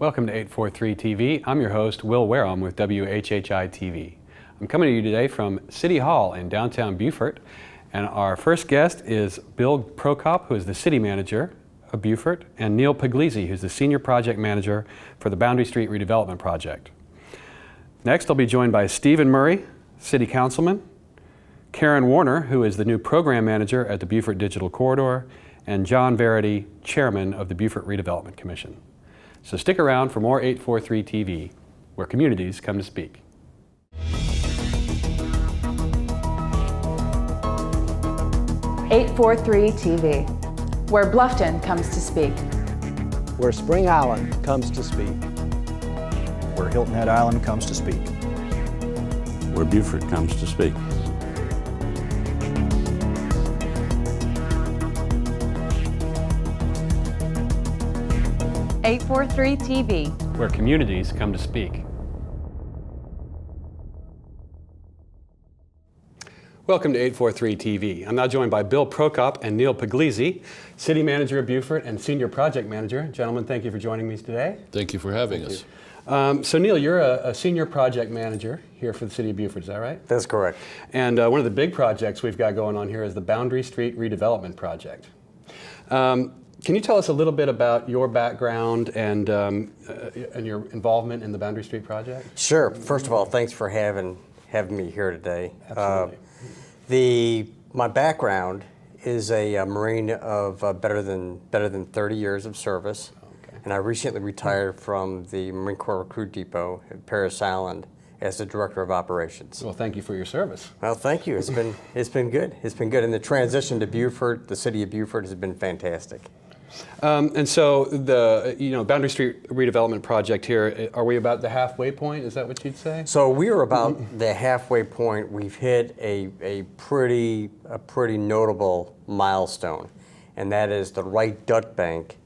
Welcome to 843 TV. I'm your host, Will Wareham with WHHI-TV. I'm coming to you today from City Hall in downtown Beaufort, and our first guest is Bill Prokop, who is the city manager of Beaufort, and Neil Puglisi, who's the senior project manager for the Boundary Street redevelopment project. Next, I'll be joined by Stephen Murray, city councilman, Karen Warner, who is the new program manager at the Beaufort Digital Corridor, and John Verity, chairman of the Beaufort Redevelopment Commission. So stick around for more 843 TV, where communities come to speak. (843 TV), where Bluffton comes to speak. Where Spring Island comes to speak. Where Hilton Head Island comes to speak. Where Beaufort comes to speak. (843 TV), where communities come to speak. Welcome to 843 TV. I'm now joined by Bill Prokop and Neil Puglisi, city manager of Beaufort and senior project manager. Gentlemen, thank you for joining me today. Thank you for having us. So Neil, you're a senior project manager here for the city of Beaufort, is that right? That's correct. And one of the big projects we've got going on here is the Boundary Street redevelopment project. Can you tell us a little bit about your background and your involvement in the Boundary Street project? Sure. First of all, thanks for having me here today. Absolutely. My background is a Marine of better than 30 years of service, and I recently retired from the Marine Corps Recruit Depot at Parris Island as the director of operations. Well, thank you for your service. Well, thank you. It's been good. It's been good, and the transition to Beaufort, the city of Beaufort, has been fantastic. And so the Boundary Street redevelopment project here, are we about the halfway point? Is that what you'd say? So we are about the halfway point. We've hit a pretty notable milestone, and that is the right duct bank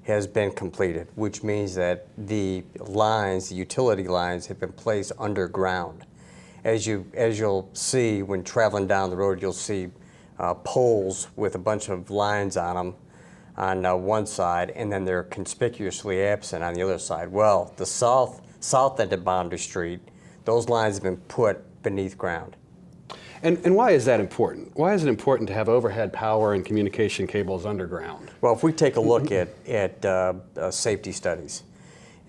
has been completed, which means that the utility lines have been placed underground. As you'll see when traveling down the road, you'll see poles with a bunch of lines on them on one side, and then they're conspicuously absent on the other side. Well, the south end of Boundary Street, those lines have been put beneath ground. And why is that important? Why is it important to have overhead power and communication cables underground? Well, if we take a look at safety studies,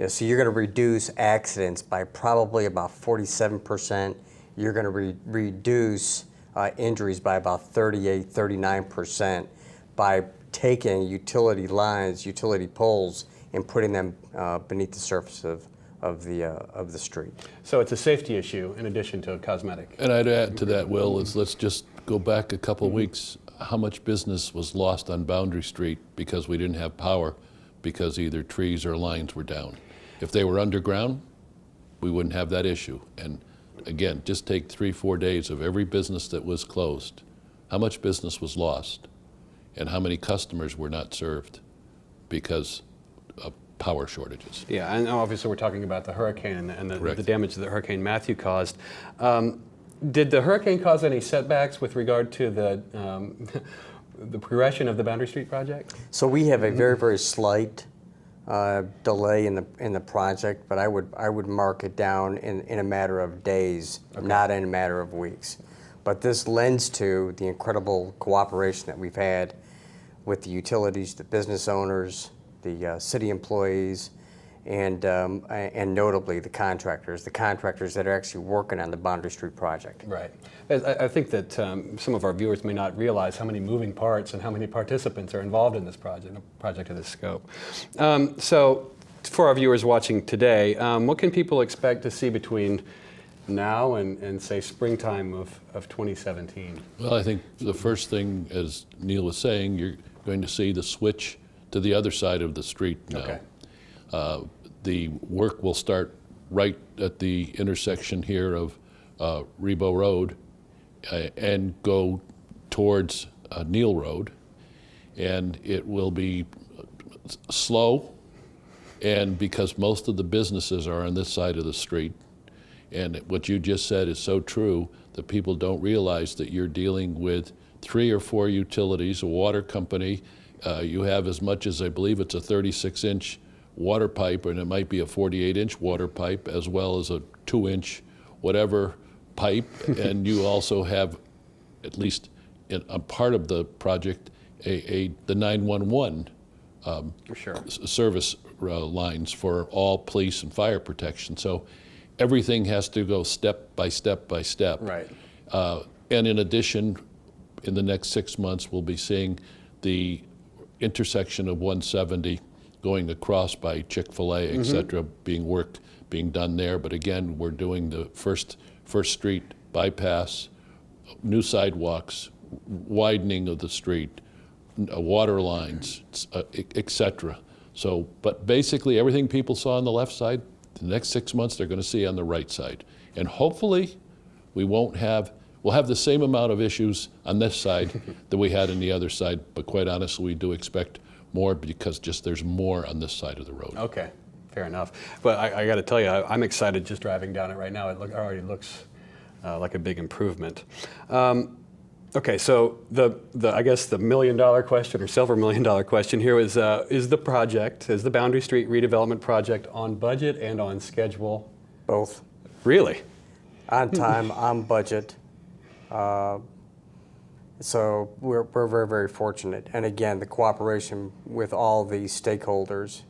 so you're going to reduce accidents by probably about 47%. You're going to reduce injuries by about 39% by taking utility lines, utility poles, and putting them beneath the surface of the street. So it's a safety issue in addition to a cosmetic. And I'd add to that, Will, let's just go back a couple of weeks. How much business was lost on Boundary Street because we didn't have power because either trees or lines were down? If they were underground, we wouldn't have that issue. And again, just take 3-4 days of every business that was closed. How much business was lost? And how many customers were not served because of power shortages? Yeah, and obviously we're talking about the hurricane and the damage that Hurricane Matthew caused. Did the hurricane cause any setbacks with regard to the progression of the Boundary Street project? So we have a very slight delay in the project, but I would mark it down in a matter of days, not in a matter of weeks. But this lends to the incredible cooperation that we've had with the utilities, the business owners, the city employees, and notably the contractors that are actually working on the Boundary Street project. Right. I think that some of our viewers may not realize how many moving parts and how many participants are involved in this project, a project of this scope. So for our viewers watching today, what can people expect to see between now and say springtime of 2017? Well, I think the first thing, as Neil was saying, you're going to see the switch to the other side of the street now. Okay. The work will start right at the intersection here of Rebo Road and go towards Neil Road, and it will be slow, and because most of the businesses are on this side of the street. And what you just said is so true, that people don't realize that you're dealing with 3 or 4 utilities, a water company. You have as much as, I believe it's a 36-inch water pipe, and it might be a 48-inch water pipe as well as a 2-inch whatever pipe. And you also have, at least in a part of the project, the 911 Sure. service lines for all police and fire protection. So everything has to go step by step by step. Right. And in addition, in the next 6 months, we'll be seeing the intersection of 170 going across by Chick-fil-A, et cetera, being done there. But again, we're doing the First Street bypass, new sidewalks, widening of the street, water lines, et cetera. So, but basically everything people saw on the left side, the next 6 months they're going to see on the right side. And hopefully we'll have the same amount of issues on this side that we had on the other side, but quite honestly, we do expect more because just there's more on this side of the road. Okay, fair enough. But I got to tell you, I'm excited just driving down it right now. It already looks like a big improvement. Okay, so I guess the $1 million question or several $1 million question here is the Boundary Street redevelopment project on budget and on schedule? Both. Really? On time, on budget. So we're very, very fortunate. And again, the cooperation with all the stakeholders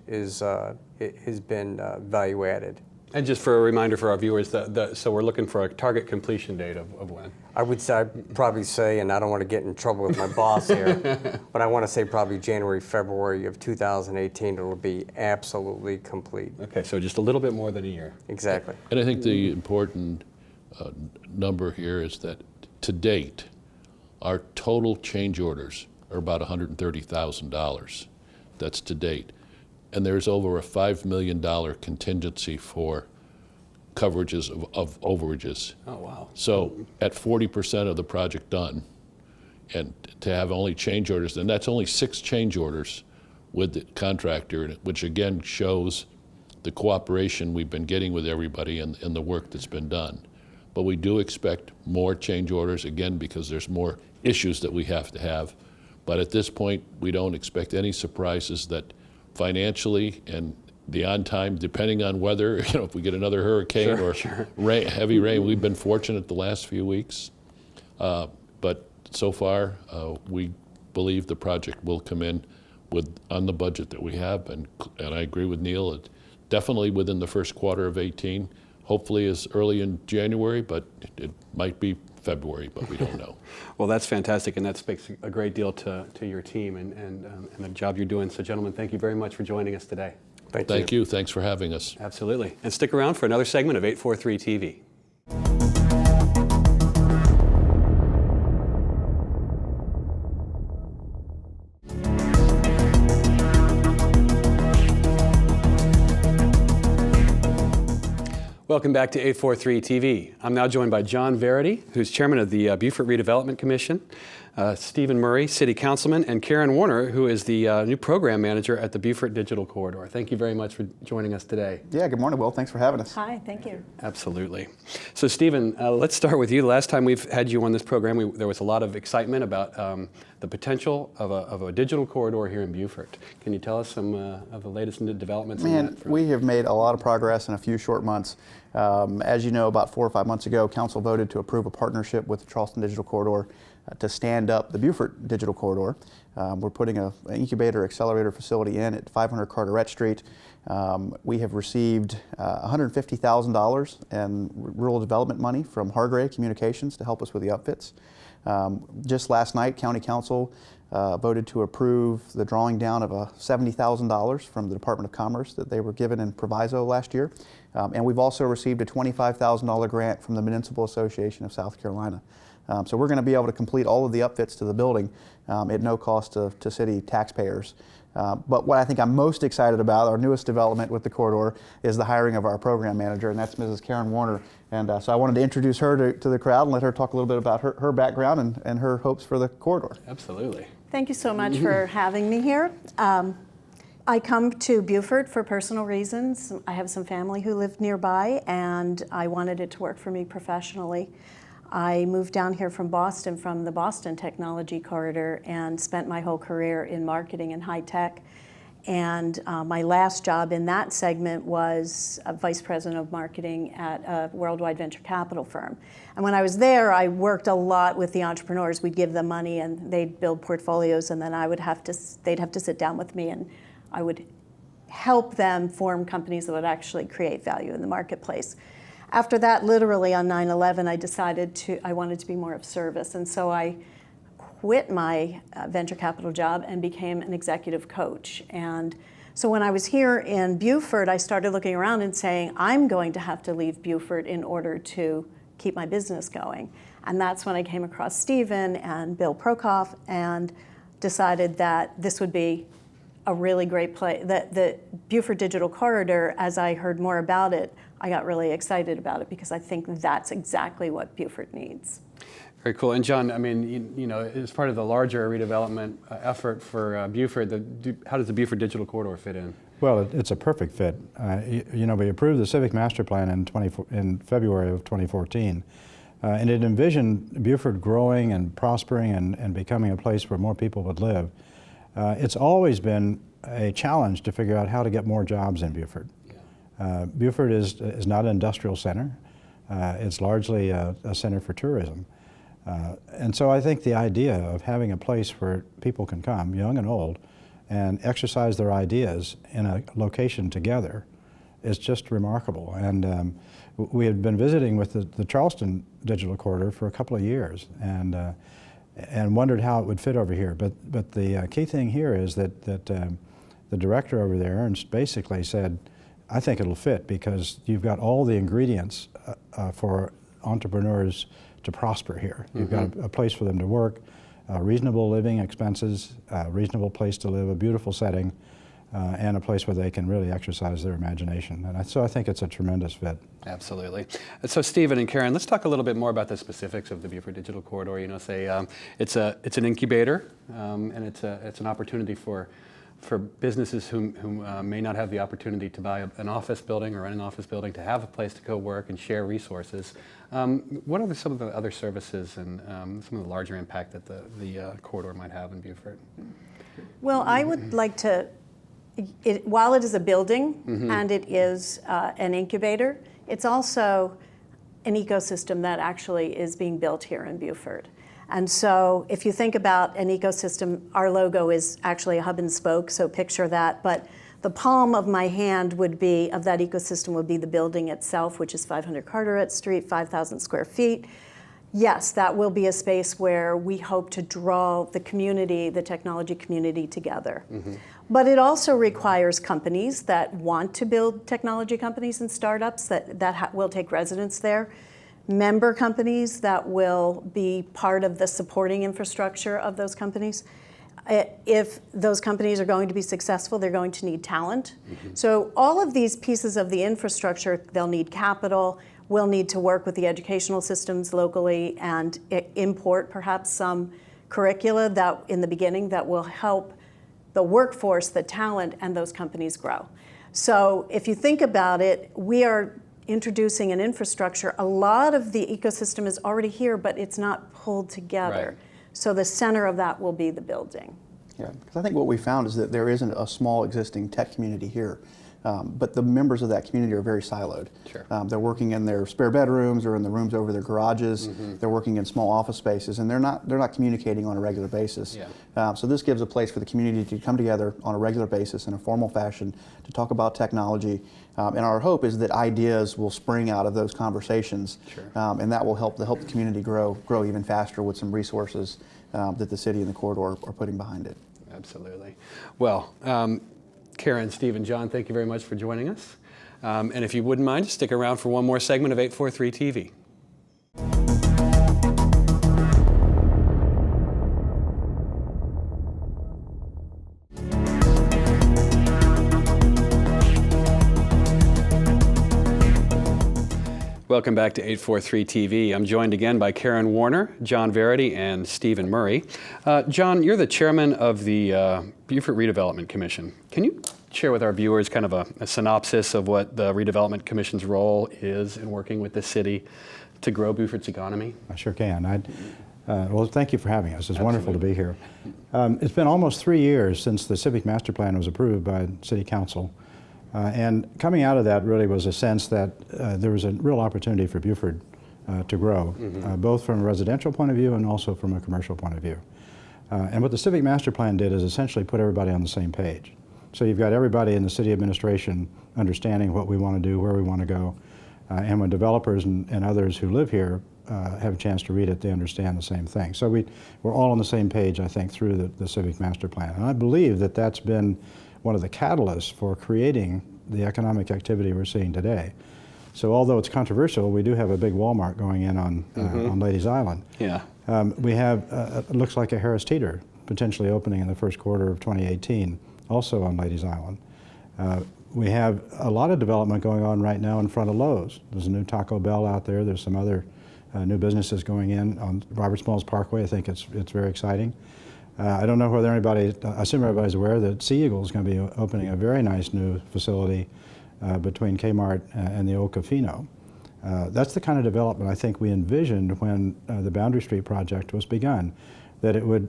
has been value added. And just for a reminder for our viewers, so we're looking for a target completion date of when? I'd probably say, and I don't want to get in trouble with my boss here, but I want to say probably January, February of 2018, it'll be absolutely complete. Okay, so just a little bit more than a year. Exactly. And I think the important number here is that to date, our total change orders are about $130,000. That's to date. And there's over a $5 million contingency for coverages of overages. Oh, wow. So at 40% of the project done, and to have only change orders, and that's only 6 change orders with the contractor, which again shows the cooperation we've been getting with everybody and the work that's been done. But we do expect more change orders, again, because there's more issues that we have to have. But at this point, we don't expect any surprises that financially and the on time, depending on weather, if we get another hurricane or heavy rain, we've been fortunate the last few weeks. But so far, we believe the project will come in on the budget that we have. And I agree with Neil, definitely within the first quarter of 18. Hopefully as early in January, but it might be February, but we don't know. Well, that's fantastic, and that speaks a great deal to your team and the job you're doing. So, gentlemen, thank you very much for joining us today. Thank you. Thanks for having us. Absolutely. And stick around for another segment of 843 TV. Welcome back to 843 TV. I'm now joined by John Verity, who's chairman of the Beaufort Redevelopment Commission, Stephen Murray, city councilman, and Karen Warner, who is the new program manager at the Beaufort Digital Corridor. Thank you very much for joining us today. Yeah, good morning, Will. Thanks for having us. Hi, thank you. Absolutely. So, Stephen, let's start with you. The last time we've had you on this program, there was a lot of excitement about the potential of a digital corridor here in Beaufort. Can you tell us some of the latest developments on that front? We have made a lot of progress in a few short months. As you know, about 4 or 5 months ago, Council voted to approve a partnership with the Charleston Digital Corridor to stand up the Beaufort Digital Corridor. We're putting an incubator accelerator facility in at 500 Carteret Street. We have received $150,000 in rural development money from Hargrave Communications to help us with the upfits. Just last night, County Council voted to approve the drawing down of $70,000 from the Department of Commerce that they were given in proviso last year. And we've also received a $25,000 grant from the Municipal Association of South Carolina. So we're going to be able to complete all of the upfits to the building at no cost to city taxpayers. But what I think I'm most excited about, our newest development with the corridor, is the hiring of our program manager, and that's Mrs. Karen Warner. And so I wanted to introduce her to the crowd and let her talk a little bit about her background and her hopes for the corridor. Absolutely. Thank you so much for having me here. I come to Beaufort for personal reasons. I have some family who live nearby, and I wanted it to work for me professionally. I moved down here from Boston, from the Boston Technology Corridor, and spent my whole career in marketing and high tech. And my last job in that segment was Vice President of Marketing at a worldwide venture capital firm. And when I was there, I worked a lot with the entrepreneurs. We'd give them money and they'd build portfolios, and then they'd have to sit down with me and I would help them form companies that would actually create value in the marketplace. After that, literally on 9/11, I decided I wanted to be more of service. And so I quit my venture capital job and became an executive coach. And so when I was here in Beaufort, I started looking around and saying, I'm going to have to leave Beaufort in order to keep my business going. And that's when I came across Stephen and Bill Prokoff and decided that this would be a really great place. The Beaufort Digital Corridor, as I heard more about it, I got really excited about it because I think that's exactly what Beaufort needs. Very cool. And John, I mean, you know, as part of the larger redevelopment effort for Beaufort, how does the Beaufort Digital Corridor fit in? Well, it's a perfect fit. You know, we approved the Civic Master Plan in February of 2014, and it envisioned Beaufort growing and prospering and becoming a place where more people would live. It's always been a challenge to figure out how to get more jobs in Beaufort. Yeah. Beaufort is not an industrial center. It's largely a center for tourism. And so I think the idea of having a place where people can come, young and old, and exercise their ideas in a location together is just remarkable. And we had been visiting with the Charleston Digital Corridor for a couple of years and wondered how it would fit over here. But the key thing here is that the director over there basically said, I think it'll fit because you've got all the ingredients for entrepreneurs to prosper here. You've got a place for them to work, reasonable living expenses, reasonable place to live, a beautiful setting, and a place where they can really exercise their imagination. And so I think it's a tremendous fit. Absolutely. So Stephen and Karen, let's talk a little bit more about the specifics of the Beaufort Digital Corridor. You know, say it's an incubator, and it's an opportunity for businesses who may not have the opportunity to buy an office building or rent an office building to have a place to go work and share resources. What are some of the other services and some of the larger impact that the corridor might have in Beaufort? Well, I would like to, while it is a building and it is an incubator, it's also an ecosystem that actually is being built here in Beaufort. And so if you think about an ecosystem, our logo is actually a hub and spoke, so picture that. But the palm of my hand of that ecosystem would be the building itself, which is 500 Carteret Street, 5,000 square feet. Yes, that will be a space where we hope to draw the community, the technology community together. But it also requires companies that want to build technology companies and startups that will take residence there. Member companies that will be part of the supporting infrastructure of those companies. If those companies are going to be successful, they're going to need talent. So all of these pieces of the infrastructure, they'll need capital, we'll need to work with the educational systems locally and import perhaps some curricula that in the beginning that will help the workforce, the talent, and those companies grow. So if you think about it, we are introducing an infrastructure. A lot of the ecosystem is already here, but it's not pulled together. Right. So the center of that will be the building. Yeah, because I think what we found is that there isn't a small existing tech community here, but the members of that community are very siloed. Sure. They're working in their spare bedrooms or in the rooms over their garages. They're working in small office spaces, and they're not communicating on a regular basis. Yeah. So this gives a place for the community to come together on a regular basis in a formal fashion to talk about technology. And our hope is that ideas will spring out of those conversations, sure. And that will help the community grow even faster with some resources that the city and the corridor are putting behind it. Absolutely. Well, Karen, Stephen, John, thank you very much for joining us. And if you wouldn't mind, stick around for one more segment of 843 TV. Welcome back to 843 TV. I'm joined again by Karen Warner, John Verity, and Stephen Murray. John, you're the chairman of the Beaufort Redevelopment Commission. Can you share with our viewers kind of a synopsis of what the Redevelopment Commission's role is in working with the city to grow Beaufort's economy? I sure can. Well, thank you for having us. It's wonderful to be here. It's been almost 3 years since the Civic Master Plan was approved by City Council. And coming out of that really was a sense that there was a real opportunity for Beaufort to grow, both from a residential point of view and also from a commercial point of view. And what the Civic Master Plan did is essentially put everybody on the same page. So you've got everybody in the city administration understanding what we want to do, where we want to go. And when developers and others who live here have a chance to read it, they understand the same thing. So we're all on the same page, I think, through the Civic Master Plan. And I believe that that's been one of the catalysts for creating the economic activity we're seeing today. So although it's controversial, we do have a big Walmart going in on Ladies Island. Yeah. We have, it looks like a Harris Teeter potentially opening in the first quarter of 2018, also on Ladies Island. We have a lot of development going on right now in front of Lowe's. There's a new Taco Bell out there. There's some other new businesses going in on Roberts Mills Parkway. I think it's very exciting. I don't know whether anybody, I assume everybody's aware that Sea Eagle is going to be opening a very nice new facility between Kmart and the Old Cafino. That's the kind of development I think we envisioned when the Boundary Street project was begun, that it would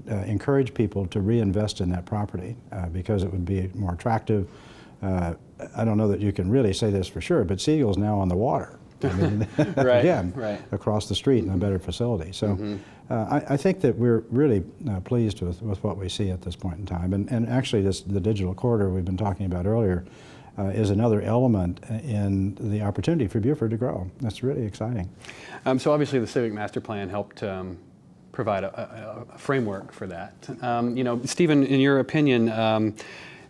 encourage people to reinvest in that property because it would be more attractive. I don't know that you can really say this for sure, but Sea Eagle is now on the water. I mean, again, across the street in a better facility. So I think that we're really pleased with what we see at this point in time. And actually the digital corridor we've been talking about earlier is another element in the opportunity for Beaufort to grow. That's really exciting. So obviously the Civic Master Plan helped provide a framework for that. You know, Stephen, in your opinion,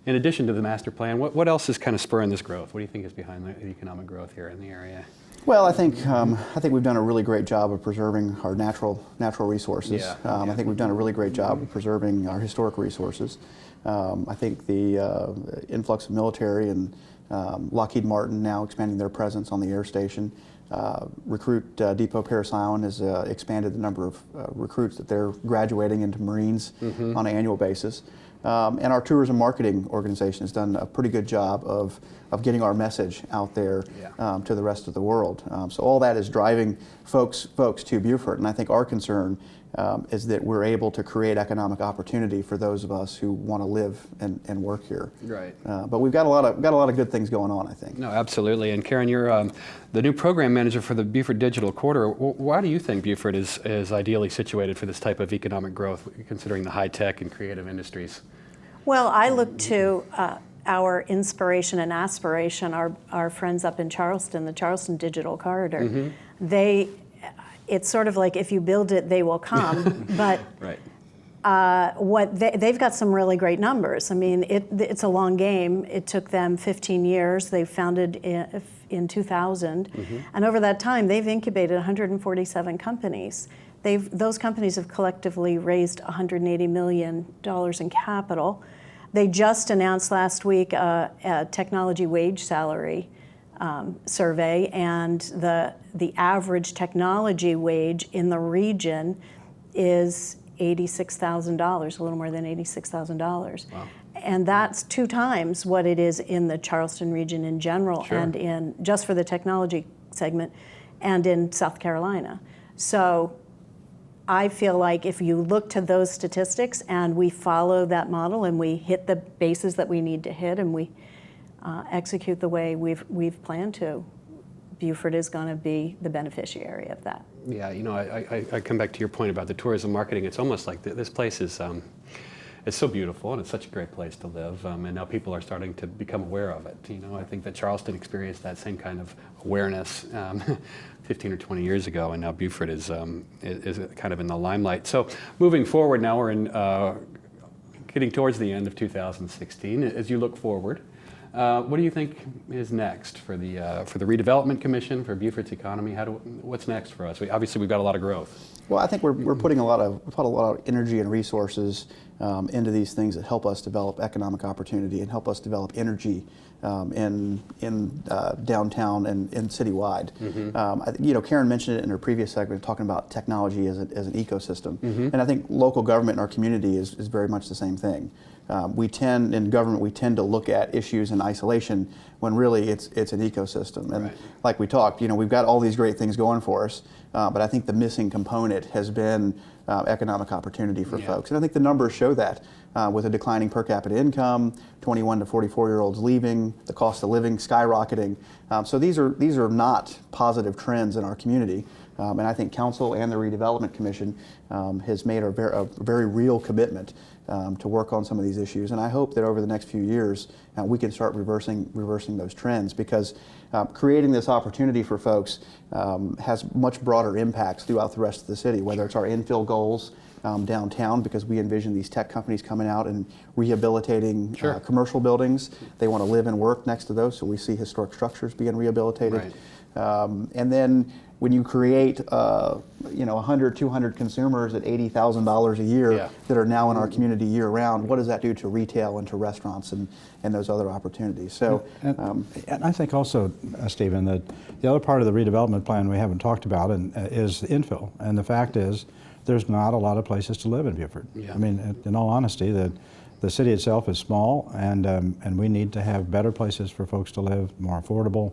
in addition to the master plan, what else is kind of spurring this growth? What do you think is behind the economic growth here in the area? Well, I think we've done a really great job of preserving our natural resources. I think we've done a really great job of preserving our historic resources. I think the influx of military and Lockheed Martin now expanding their presence on the air station. Recruit Depot Paris Island has expanded the number of recruits that they're graduating into Marines on an annual basis. And our tourism marketing organization has done a pretty good job of getting our message out there to the rest of the world. So all that is driving folks to Beaufort, and I think our concern is that we're able to create economic opportunity for those of us who want to live and work here. Right. But we've got a lot of good things going on, I think. No, absolutely. And Karen, you're the new program manager for the Beaufort Digital Corridor. Why do you think Beaufort is ideally situated for this type of economic growth, considering the high tech and creative industries? Well, I look to our inspiration and aspiration, our friends up in Charleston, the Charleston Digital Corridor. It's sort of like if you build it, they will come. But they've got some really great numbers. I mean, it's a long game. It took them 15 years. They founded in 2000, and over that time, they've incubated 147 companies. Those companies have collectively raised $180 million in capital. They just announced last week a technology wage salary survey, and the average technology wage in the region is $86,000, a little more than $86,000. Wow. And that's 2 times what it is in the Charleston region in general, and in just for the technology segment, and in South Carolina. So I feel like if you look to those statistics and we follow that model and we hit the bases that we need to hit and we execute the way we've planned to, Beaufort is going to be the beneficiary of that. Yeah, you know, I come back to your point about the tourism marketing. It's almost like this place is it's so beautiful and it's such a great place to live, and now people are starting to become aware of it. You know, I think that Charleston experienced that same kind of awareness 15 or 20 years ago, and now Beaufort is kind of in the limelight. So moving forward, now we're in getting towards the end of 2016. As you look forward, what do you think is next for the Redevelopment Commission, for Beaufort's economy? What's next for us? Obviously, we've got a lot of growth. Well, I think we're putting a lot of energy and resources into these things that help us develop economic opportunity and help us develop energy in downtown and citywide. You know, Karen mentioned it in her previous segment, talking about technology as an ecosystem, and I think local government in our community is very much the same thing. In government, we tend to look at issues in isolation when really it's an ecosystem. And like we talked, we've got all these great things going for us, but I think the missing component has been economic opportunity for folks. And I think the numbers show that with a declining per capita income, 21 to 44-year-olds leaving, the cost of living skyrocketing. So these are not positive trends in our community. And I think Council and the Redevelopment Commission has made a very real commitment to work on some of these issues. And I hope that over the next few years we can start reversing those trends, because creating this opportunity for folks has much broader impacts throughout the rest of the city, whether it's our infill goals downtown, because we envision these tech companies coming out and rehabilitating commercial buildings. They want to live and work next to those, so we see historic structures being rehabilitated. And then when you create 100, 200 consumers at $80,000 a year that are now in our community year-round, what does that do to retail and to restaurants and those other opportunities? So, and I think also, Stephen, that the other part of the redevelopment plan we haven't talked about is the infill. And the fact is, there's not a lot of places to live in Beaufort. I mean, in all honesty, the city itself is small, and we need to have better places for folks to live, more affordable,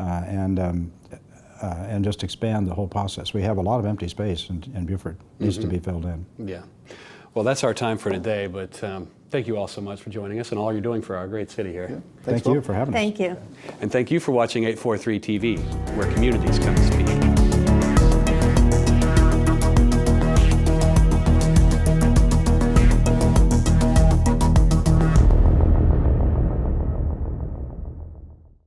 and just expand the whole process. We have a lot of empty space in Beaufort. Needs to be filled in. Yeah. Well, that's our time for today, but thank you all so much for joining us and all you're doing for our great city here. Thank you for having us. Thank you. And thank you for watching 843 TV, where communities come to speak.